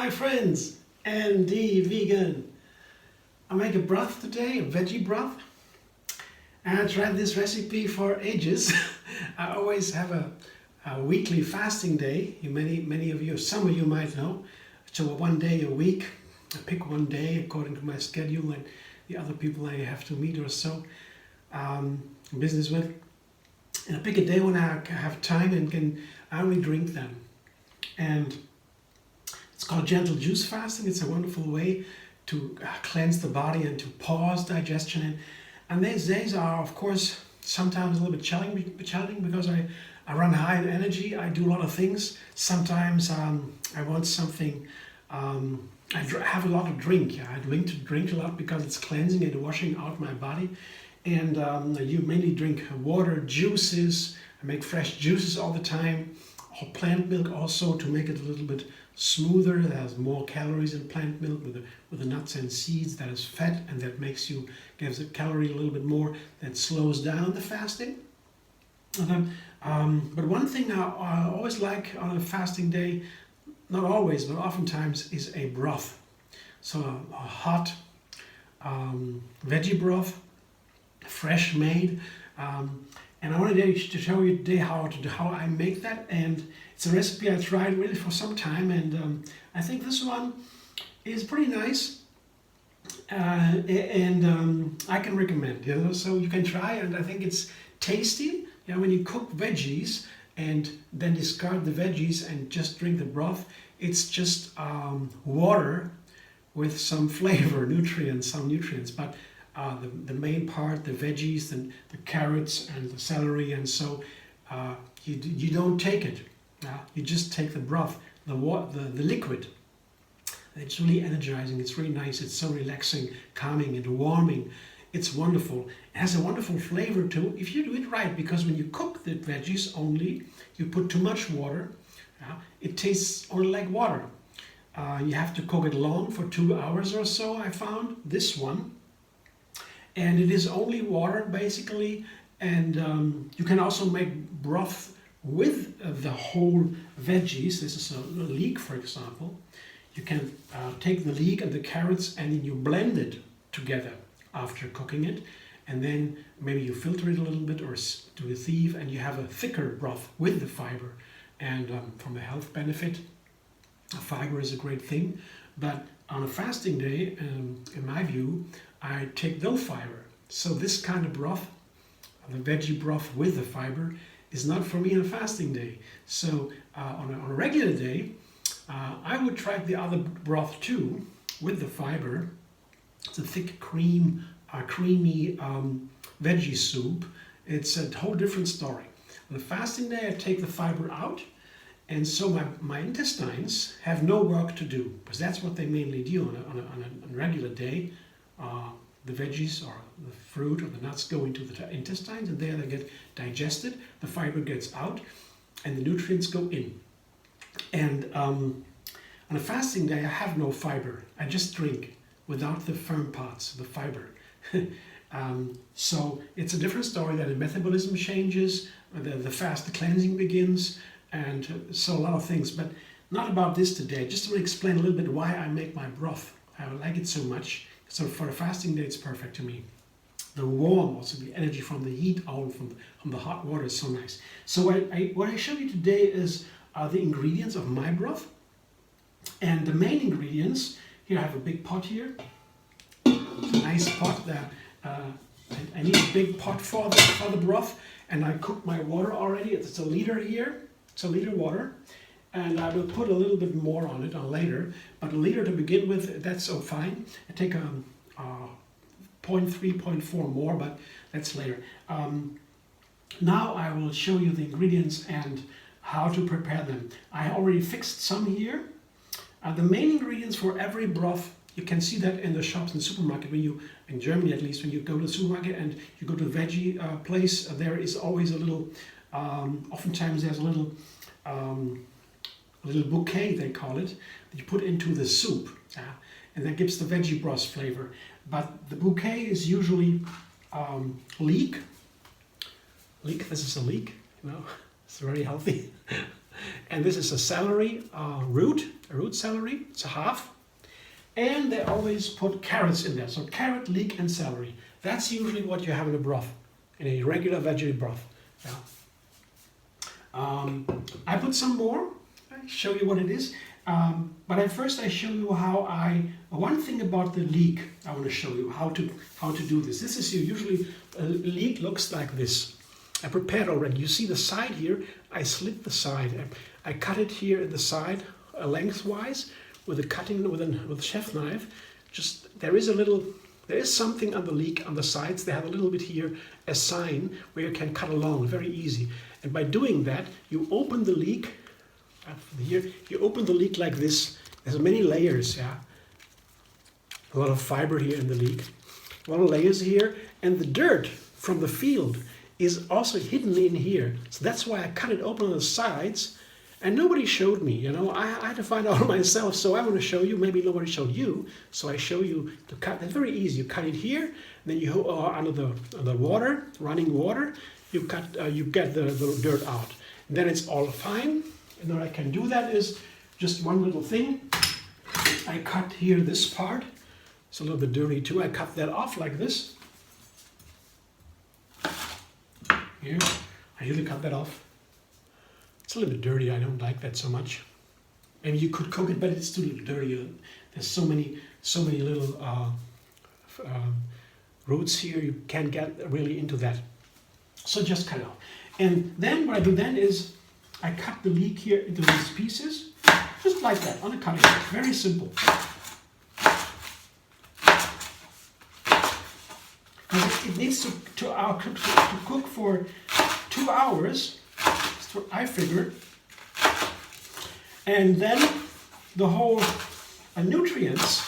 my friends and the vegan. I make a broth today, a veggie broth. And I tried this recipe for ages. I always have a weekly fasting day. Many of you, some of you might know. So one day a week, I pick one day according to my schedule and the other people I have to meet or so, business with. And I pick a day when I have time and can only drink them. And it's called gentle juice fasting. It's a wonderful way to cleanse the body and to pause digestion. And these days are, of course, sometimes a little bit challenging because I run high in energy. I do a lot of things. Sometimes I want something. I have a lot of drink. Yeah, I drink a lot because it's cleansing and washing out my body. And you mainly drink water, juices. I make fresh juices all the time. Or plant milk also to make it a little bit smoother. There's more calories in plant milk with the nuts and seeds. That is fat, and that gives the calorie a little bit more. That slows down the fasting. But one thing I always like on a fasting day, not always, but oftentimes, is a broth. So a hot veggie broth, fresh made. And I wanted to show you today how I make that, and it's a recipe I tried really for some time, and I think this one is pretty nice, and I can recommend. So you can try, and I think it's tasty. When you cook veggies and then discard the veggies and just drink the broth, it's just water with some flavor, some nutrients, but. The main part, the veggies and the carrots and the celery, and so you don't take it. You just take the broth, the liquid. It's really energizing. It's really nice. It's so relaxing, calming, and warming. It's wonderful. It has a wonderful flavor too if you do it right. Because when you cook the veggies only, you put too much water. It tastes only like water. You have to cook it long for 2 hours or so. I found this one. And it is only water basically, and you can also make broth with the whole veggies. This is a leek, for example. You can take the leek and the carrots and then you blend it together after cooking it, and then maybe you filter it a little bit or do a sieve, and you have a thicker broth with the fiber. And from a health benefit, fiber is a great thing. But on a fasting day, in my view, I take no fiber. So this kind of broth, the veggie broth with the fiber, is not for me on a fasting day. So on a regular day, I would try the other broth too, with the fiber. It's a thick creamy veggie soup. It's a whole different story. On a fasting day, I take the fiber out. And so my intestines have no work to do, because that's what they mainly do on a regular day. The veggies or the fruit or the nuts go into the intestines, and there they get digested. The fiber gets out, and the nutrients go in. And on a fasting day, I have no fiber. I just drink without the firm parts, the fiber. So it's a different story. That the metabolism changes, the cleansing begins. And so a lot of things, but not about this today. Just to explain a little bit why I make my broth. I like it so much. So for a fasting day, it's perfect to me. The warm, also the energy from the heat out from the hot water is so nice. So what I show you today is the ingredients of my broth. And the main ingredients, here I have a big pot here. It's a nice pot that I need a big pot for the broth. And I cooked my water already. It's a liter here. It's a liter water, and I will put a little bit more on it later, but a liter to begin with, that's so fine. I take a 0.3, 0.4 more, but that's later. Now I will show you the ingredients and how to prepare them. I already fixed some here. The main ingredients for every broth, you can see that in the shops in the supermarket. In Germany at least, when you go to the supermarket and you go to the veggie place, there is always a little, oftentimes there's a little bouquet, they call it, that you put into the soup, and that gives the veggie broth flavor. But the bouquet is usually leek. This is a leek, it's very healthy. And this is a celery root, a root celery. It's a half. And they always put carrots in there. So carrot, leek, and celery. That's usually what you have in a broth, in a regular veggie broth. Yeah. I put some more. I'll show you what it is. But first I show you one thing about the leek I want to show you how to do this. This is usually, a leek looks like this. I prepared already. You see the side here, I slit the side. I cut it here in the side lengthwise with a chef knife. There is something on the leek on the sides. They have a little bit here, a sign where you can cut along, very easy. And by doing that, you open the leek. Here, you open the leek like this. There's many layers, yeah. A lot of fiber here in the leek. A lot of layers here, and the dirt from the field is also hidden in here. So that's why I cut it open on the sides, and nobody showed me, you know. I had to find out myself, so I want to show you. Maybe nobody showed you, so I show you to cut. It's very easy. You cut it here, and then you under the water, running water, you get the dirt out. And then it's all fine. And what I can do that is just one little thing. I cut here this part. It's a little bit dirty too. I cut that off like this. Here, I usually cut that off. It's a little bit dirty. I don't like that so much. Maybe you could cook it, but it's too dirty. There's so many little roots here. You can't get really into that. So just cut it off. And then what I do then is I cut the leek here into these pieces, just like that, on a cutting board. Very simple. It needs to cook for 2 hours, that's what I figured. And then the whole nutrients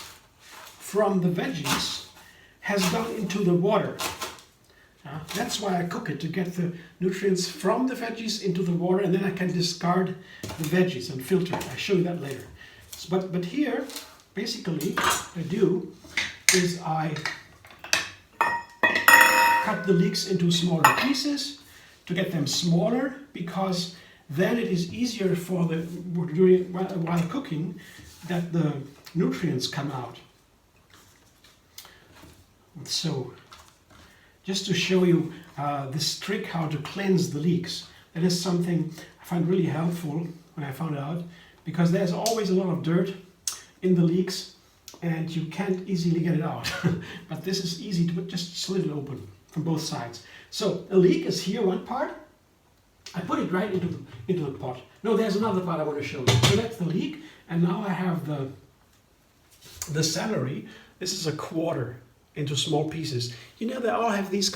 from the veggies has gone into the water. That's why I cook it, to get the nutrients from the veggies into the water, and then I can discard the veggies and filter it. I'll show you that later. But here, basically, what I do is I cut the leeks into smaller pieces to get them smaller, because then it is easier for while cooking that the nutrients come out. So, just to show you this trick how to cleanse the leeks. That is something I find really helpful when I found out, because there's always a lot of dirt in the leeks and you can't easily get it out. But this is easy to just slit it open from both sides. So a leek is here, one part. I put it right into the pot. No, there's another part I want to show you. So that's the leek, and now I have the celery. This is a quarter into small pieces. You know, they all have this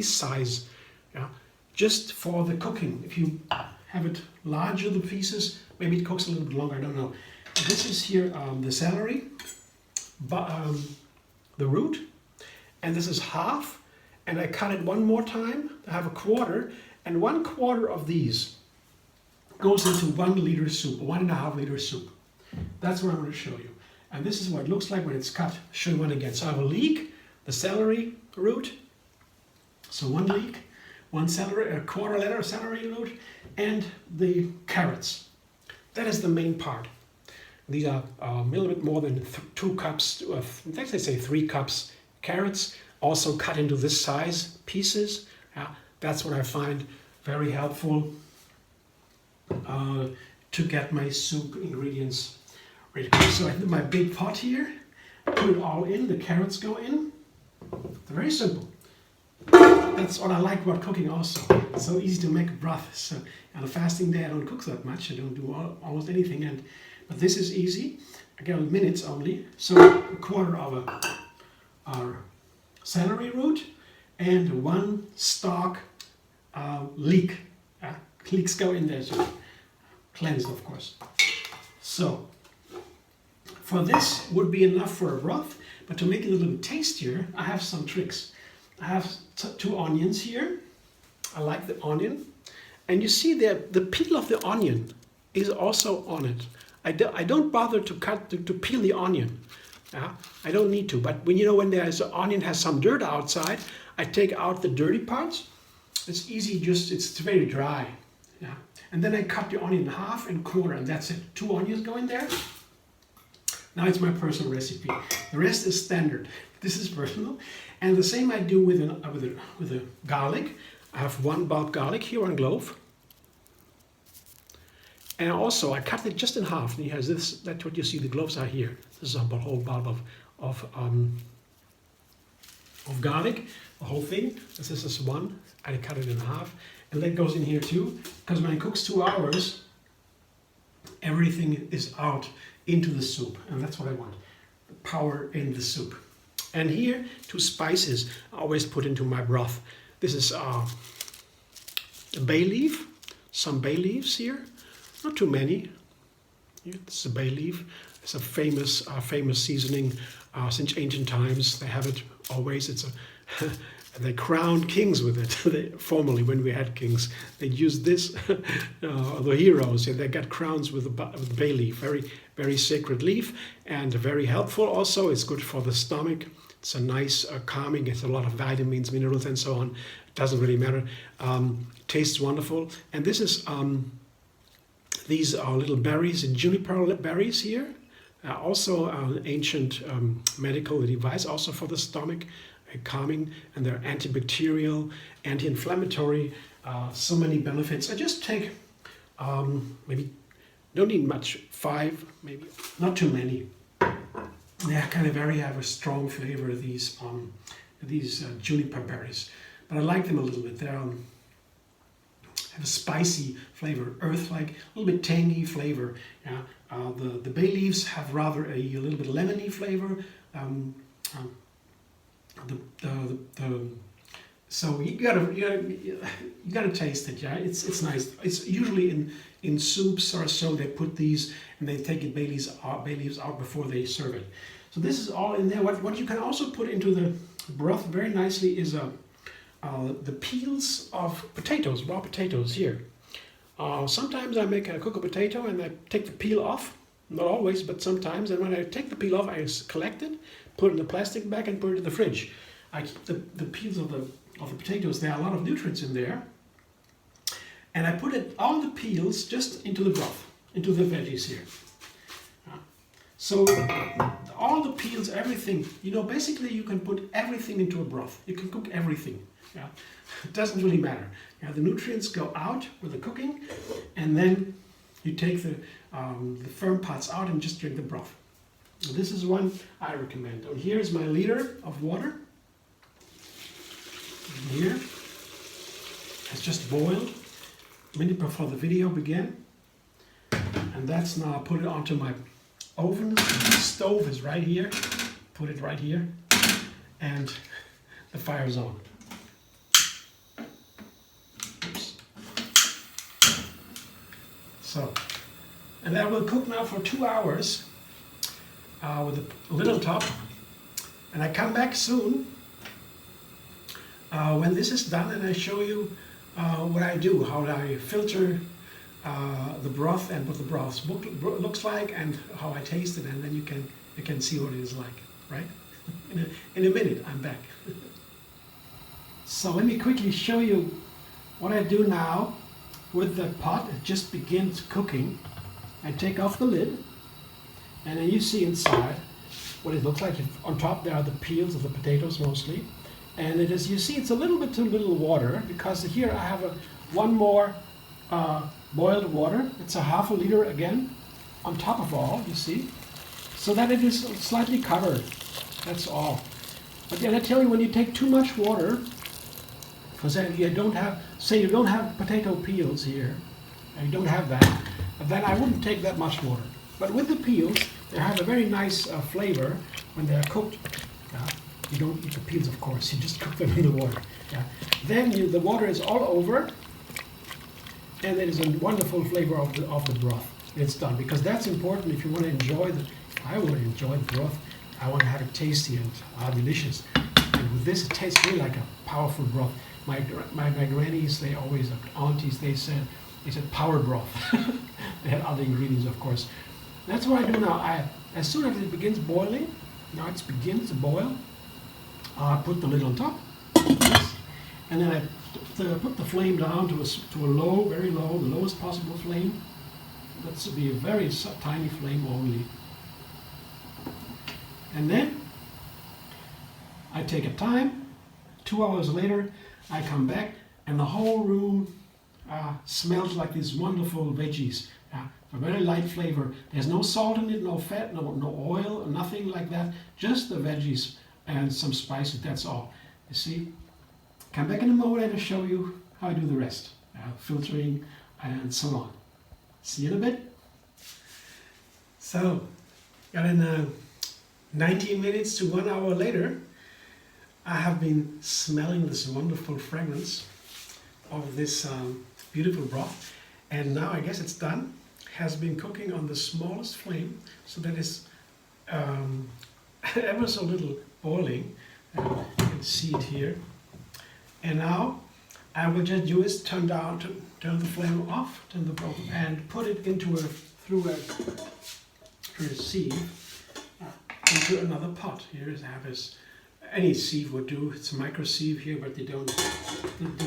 size, yeah, just for the cooking. If you have it larger, the pieces, maybe it cooks a little bit longer, I don't know. This is here the celery, the root, and this is half, and I cut it one more time. I have a quarter, and 1/4 of these goes into 1 liter soup, 1.5 liter soup. That's what I'm going to show you. And this is what it looks like when it's cut. I'll show you one again. So I have a leek, the celery root, so 1 leek, 1 celery, a quarter liter celery root, and the carrots. That is the main part. These are a little bit more than 2 cups, let's say 3 cups carrots, also cut into this size pieces. That's what I find very helpful to get my soup ingredients ready. So I have my big pot here, put it all in, the carrots go in. It's very simple. That's what I like about cooking also. It's so easy to make a broth. So on a fasting day I don't cook that much, I don't do almost anything, but this is easy. I get minutes only. So 1/4 of our celery root and 1 stalk leek. Leeks go in there, so cleansed of course. So for this would be enough for a broth, but to make it a little bit tastier, I have some tricks. I have 2 onions here. I like the onion, and you see the peel of the onion is also on it. I don't bother to peel the onion. I don't need to, but when there's an onion has some dirt outside, I take out the dirty parts. It's easy, it's very dry. Yeah, and then I cut the onion in half and quarter, and that's it. 2 onions go in there. Now it's my personal recipe. The rest is standard. This is personal, and the same I do with a garlic. I have 1 bulb garlic here, 1 clove, and also I cut it just in half. And he has this. That's what you see. The cloves are here. This is a whole bulb of garlic, the whole thing. This is 1. I cut it in half, and that goes in here too. Because when it cooks 2 hours, everything is out into the soup, and that's what I want. The power in the soup. And here, 2 spices I always put into my broth. This is a bay leaf, some bay leaves here, not too many. This is a bay leaf. It's a famous seasoning since ancient times. They have it always. It's a they crowned kings with it. Formerly, when we had kings, they used this. The heroes, they got crowns with the bay leaf. Very sacred leaf, and very helpful also. It's good for the stomach. It's a nice calming. It's a lot of vitamins, minerals, and so on. It doesn't really matter. Tastes wonderful. And this is these are little berries, juniper berries here. Also an ancient medical device, also for the stomach, calming, and they're antibacterial, anti-inflammatory, so many benefits. I just take maybe, don't need much, 5, maybe, not too many. They kind of have a strong flavor, these juniper berries, but I like them a little bit. They have a spicy flavor, earth-like, a little bit tangy flavor. Yeah, the bay leaves have rather a little bit lemony flavor. So you gotta taste it. Yeah, it's nice. It's usually in soups or so they put these, and they take it bay leaves out before they serve it. So this is all in there. What you can also put into the broth very nicely is the peels of potatoes, raw potatoes here. Sometimes I cook a potato and I take the peel off. Not always, but sometimes. And when I take the peel off, I collect it, put it in a plastic bag, and put it in the fridge. I keep the peels of the potatoes. There are a lot of nutrients in there. And I put all the peels just into the broth, into the veggies here. So all the peels, everything, basically you can put everything into a broth. You can cook everything. Yeah, it doesn't really matter. Yeah, the nutrients go out with the cooking, and then you take the firm parts out and just drink the broth. This is one I recommend. And here's my liter of water. Here, it's just boiled a minute before the video began, and that's now. I put it onto my oven. The stove is right here. Put it right here, and the fire's on. Oops. So, and that will cook now for 2 hours with a lid on top. And I come back soon when this is done, and I show you what I do, how I filter the broth and what the broth looks like, and how I taste it, and then you can see what it is like, right? In a minute, I'm back. So let me quickly show you what I do now with the pot. It just begins cooking. I take off the lid, and then you see inside what it looks like. On top there are the peels of the potatoes mostly, and it is, you see, it's a little bit too little water, because here I have one more boiled water. It's a half a liter again on top of all, you see, so that it is slightly covered. That's all. But then I tell you, when you take too much water, because you don't have, say you don't have potato peels here, and you don't have that, then I wouldn't take that much water. But with the peels, they have a very nice flavor when they're cooked. You don't eat the peels, of course. You just cook them in the water. Then the water is all over, and there is a wonderful flavor of the broth. It's done, because that's important if you want to enjoy I want to enjoy the broth. I want to have it tasty and delicious. And with this, it tastes really like a powerful broth. My grannies, aunties, they said power broth. They had other ingredients, of course. That's what I do now. As soon as it begins boiling, now it begins to boil, I put the lid on top, and then I put the flame down to a low, very low, the lowest possible flame. That's to be a very tiny flame only. And then I take a time. 2 hours later, I come back, and the whole room smells like these wonderful veggies. A very light flavor. There's no salt in it, no fat, no oil, nothing like that. Just the veggies and some spices. That's all. You see? Come back in a moment and show you how I do the rest. Filtering and so on. See you in a bit. So, got in 19 minutes to 1 hour later, I have been smelling this wonderful fragrance of this beautiful broth, and now I guess it's done. Has been cooking on the smallest flame, so that is ever so little boiling. You can see it here. And now I will just do is turn the flame off, turn the broth, and put it into through a sieve into another pot. Here is any sieve would do. It's a micro sieve here, but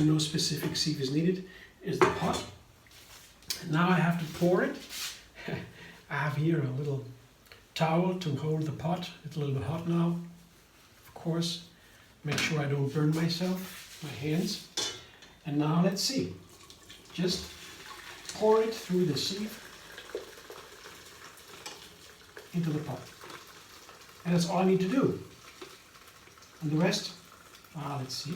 no specific sieve is needed. Is the pot. Now I have to pour it. I have here a little towel to hold the pot. It's a little bit hot now, of course. Make sure I don't burn myself, my hands. And now let's see. Just pour it through the sieve into the pot. And that's all I need to do. And the rest, let's see.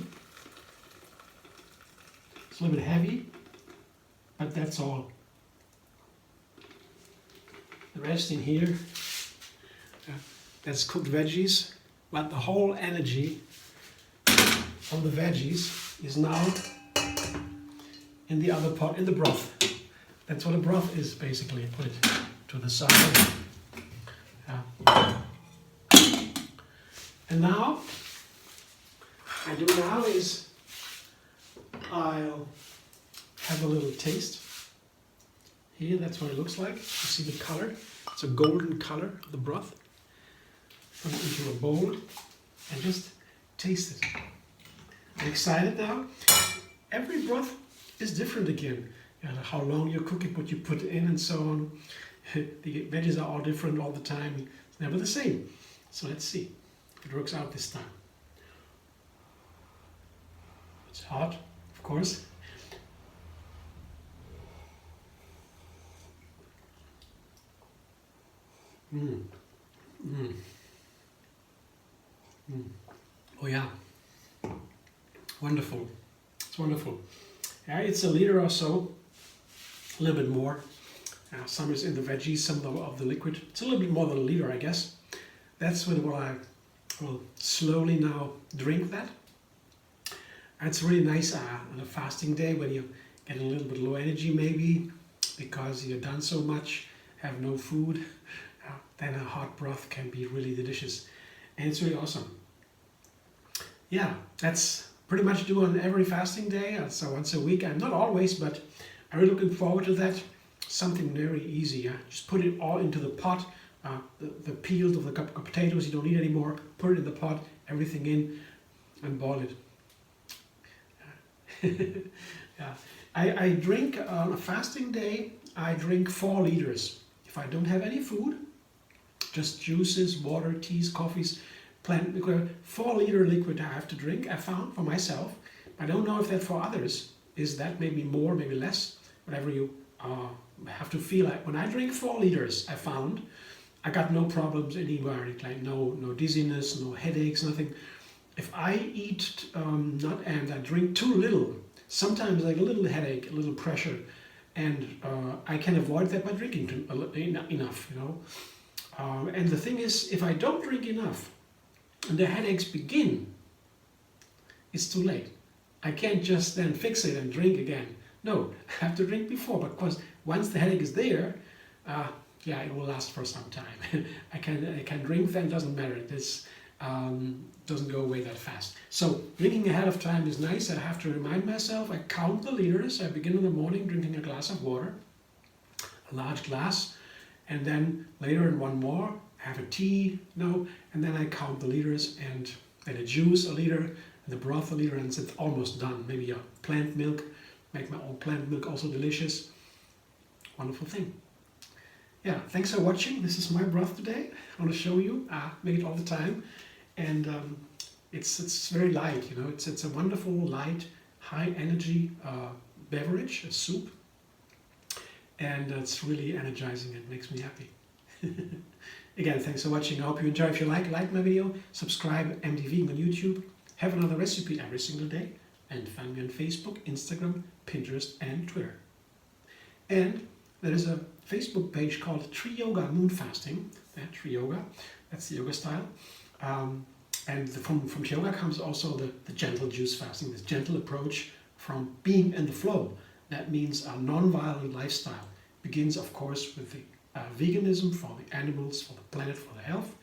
It's a little bit heavy, but that's all. The rest in here, that's cooked veggies, but the whole energy of the veggies is now in the other pot, in the broth. That's what a broth is, basically. Put it to the side. And now, what I do now is I'll have a little taste. Here, that's what it looks like. You see the color? It's a golden color of the broth. Put it into a bowl and just taste it. I'm excited now. Every broth is different again. How long you cook it, what you put in, and so on. The veggies are all different all the time. It's never the same. So let's see if it works out this time. It's hot, of course. Oh yeah, wonderful. It's wonderful. Yeah, it's a liter or so, a little bit more. Some is in the veggies, some of the liquid. It's a little bit more than a liter, I guess. That's what I will slowly now drink that. It's really nice on a fasting day when you get a little bit low energy maybe because you've done so much, have no food. Then a hot broth can be really delicious, and it's really awesome. Yeah, that's pretty much do on every fasting day, so once a week. I'm not always, but I'm really looking forward to that. Something very easy. Just put it all into the pot. The peels of the potatoes you don't need anymore. Put it in the pot, everything in, and boil it. Yeah, I drink on a fasting day. I drink 4 liters. If I don't have any food, just juices, water, teas, coffees, plant liquid, 4-liter liquid I have to drink. I found for myself. I don't know if that for others is that maybe more, maybe less, whatever you have to feel like. When I drink 4 liters, I found I got no problems anywhere, like no dizziness, no headaches, nothing. If I eat and I drink too little, sometimes like a little headache, a little pressure, and I can avoid that by drinking enough, you know. And the thing is, if I don't drink enough and the headaches begin, it's too late. I can't just then fix it and drink again. No, I have to drink before, because once the headache is there, yeah, it will last for some time. I can drink then, doesn't matter. This doesn't go away that fast. So drinking ahead of time is nice. I have to remind myself. I count the liters. I begin in the morning drinking a glass of water, a large glass. And then later in one more, I have a tea, and then I count the liters, and then a juice, a liter, and the broth a liter, and it's almost done. Maybe a plant milk, make my own plant milk also delicious. Wonderful thing. Yeah, thanks for watching. This is my broth today. I want to show you. I make it all the time, and it's very light. You know, it's a wonderful light, high energy beverage, a soup, and it's really energizing. It makes me happy. Again, thanks for watching. I hope you enjoy. If you like my video, subscribe. MD Vegan on YouTube. Have another recipe every single day, and find me on Facebook, Instagram, Pinterest, and Twitter. And there is a Facebook page called TriYoga Moonfasting. TriYoga, that's the yoga style. And from yoga comes also the gentle juice fasting, this gentle approach from being in the flow. That means a non-violent lifestyle. Begins, of course, with the veganism for the animals, for the planet, for the health.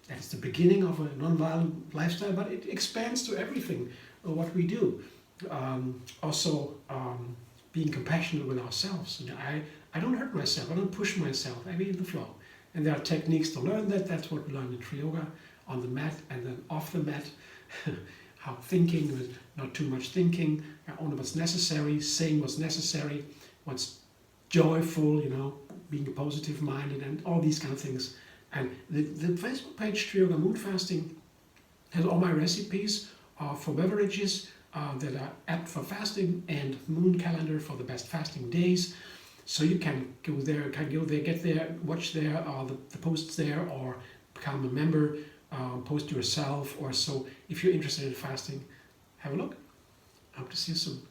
That's the beginning of a non-violent lifestyle, but it expands to everything what we do. Also, being compassionate with ourselves. You know, I don't hurt myself, I don't push myself, I be in the flow. And there are techniques to learn that. That's what we learn in TriYoga, on the mat and then off the mat. How thinking, with not too much thinking, only what's necessary, saying what's necessary, what's joyful, you know, being positive minded, and all these kind of things. And the Facebook page TriYoga Moonfasting has all my recipes for beverages that are apt for fasting, and moon calendar for the best fasting days. So you can go there, get there, watch there, the posts there, or become a member, post yourself or so. If you're interested in fasting, have a look. I hope to see you soon.